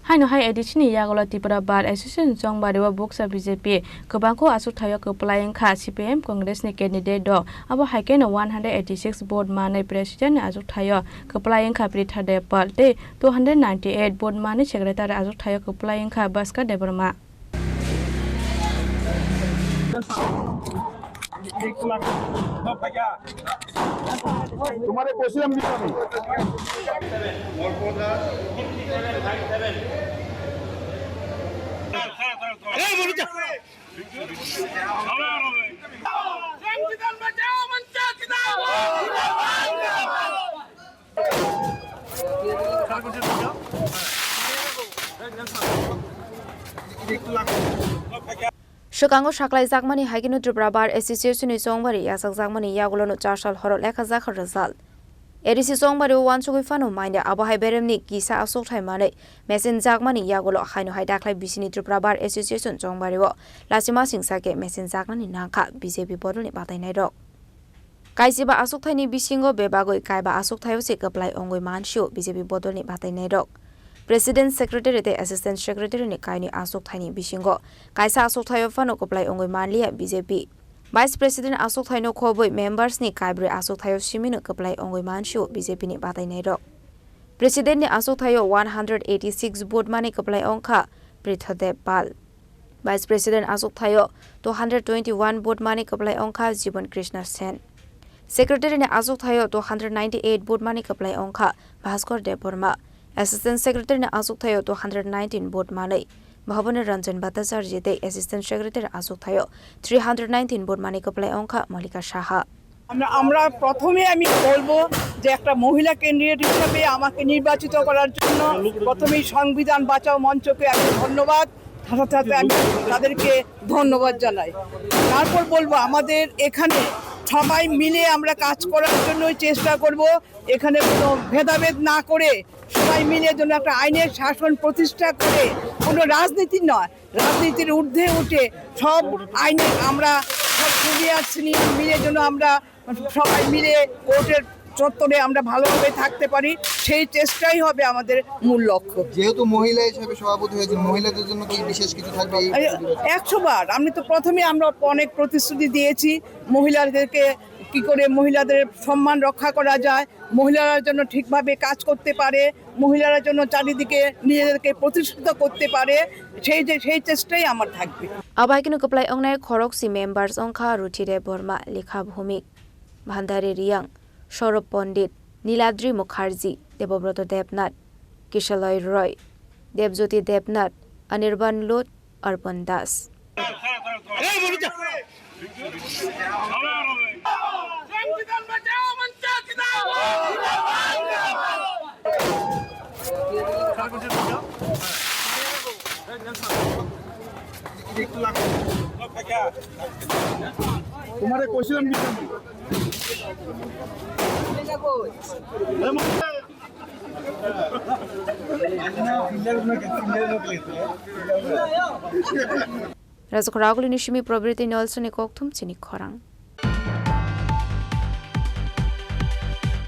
Hainohai Chini Yakulo Tripura Bar Association Chongbario Bukcha BJP Kwbangkuk Achukthai Kwplai Wngkha CPIM-Congress ni candidate do Abohaikhe no 186 board mane president Achukthaio Kwplai Wngkha Pritha Debbarma te 298 board mane secretary Achukthaio Kwplai Wngkha Bhashkar Debbarma तुम्हारे question हम Chicago Shaklai Zakmani Hainohai Tripura Bar Association ni Chongbari Yasak Zakmani Yakulo no Charshal Horol Lekha result. Edisi Chongbario Wansugui Fano Mind Abohaikhe Beremni Kisa Achukthaio Mane Mesin Zakmani Yakulo Hainohai Daklai Bisini Tripura Bar Association Chongbario Lasima Singsake Mesin Zakmani Nangkha BJP Bodolni Batainai Dok. Kaisiba Achukthaio ni bisingo bebagoi kaiba Achukthaio se Kwplai Ongoi Manshu BJP Bodolni Batainai Dok. President Secretary te Assistant Secretary ni kaini Achukthaio ni bisingo kaisa Achukthaio fano Kwplai Ongoi Manlia BJP Vice President Achukthaio no khoboi members ni kaibre Achukthaio simino Kwplai Ongoi Manshu BJP ni batainai dok. President ni Achukthaio 186 board mani Kwplai Wngkha Pritha Debbarma Vice President Achukthaio 221 board mani Kwplai Wngkha Jibon Krishna Sen Secretary ni Achukthaio 298 board mani Kwplai Wngkha Bhashkar Debbarma Assistant Secretary ni Achukthaio 219 board mani Bhavani Ranjan Bhattacharya jete Assistant Secretary Achukthaio 319 board mani Kwplai Wngkha Malika Saha আমরা প্রথমে আমি বলবো যে একটা মহিলা candidate হিসেবে আমাকে নির্বাচিত করার জন্য প্রথমেই সংবিধান বাঁচাও মঞ্চকে আমি ধন্যবাদ সাথে আমি তাদেরকে ধন্যবাদ জানাই তারপর বলবো আমাদের এখানে সবাই মিলে আমরা কাজ করার জন্য চেষ্টা করব এখানে কোনো ভেদাভেদ না করে সবাই মিলে যেন একটা আইনের শাসন প্রতিষ্ঠা করে কোনো রাজনীতি নয় রাজনীতির ঊর্ধ্বে উঠে সব আইনে আমরা সব সিনিয়র সিনিয়র মিলে যেন আমরা সবাই মিলে কোর্টের চত্বরে আমরা ভালোভাবে থাকতে পারি সেই চেষ্টাই হবে আমাদের মূল লক্ষ্য যেহেতু মহিলা হিসেবে সভাপতি হয়েছে মহিলাদের জন্য কি বিশেষ কিছু থাকবে 100 বার আমি তো প্রথমে আমরা অনেক প্রতিশ্রুতি দিয়েছি মহিলাদেরকে কি করে মহিলাদের সম্মান রক্ষা করা যায় মহিলারা জন্য ঠিকভাবে কাজ করতে পারে মহিলারা জন্য চারিদিকে নিজেদেরকে প্রতিষ্ঠিত করতে পারে সেই চেষ্টাই আমার থাকবে Abohaikhe no Kwplai Wngkha Khorang si members Wngkha Ruthi Debbarma Lekha Bhumik Bhandari Riyang Saurabh Pandit Niladri Mukherjee Debobroto Debnath Kishaloi Roy Debjyoti Debnath Anirban Lot Arpan Das तुम्हारे question Razak Raguli Nishimi Probability Nelson Kokthum Chini Khorang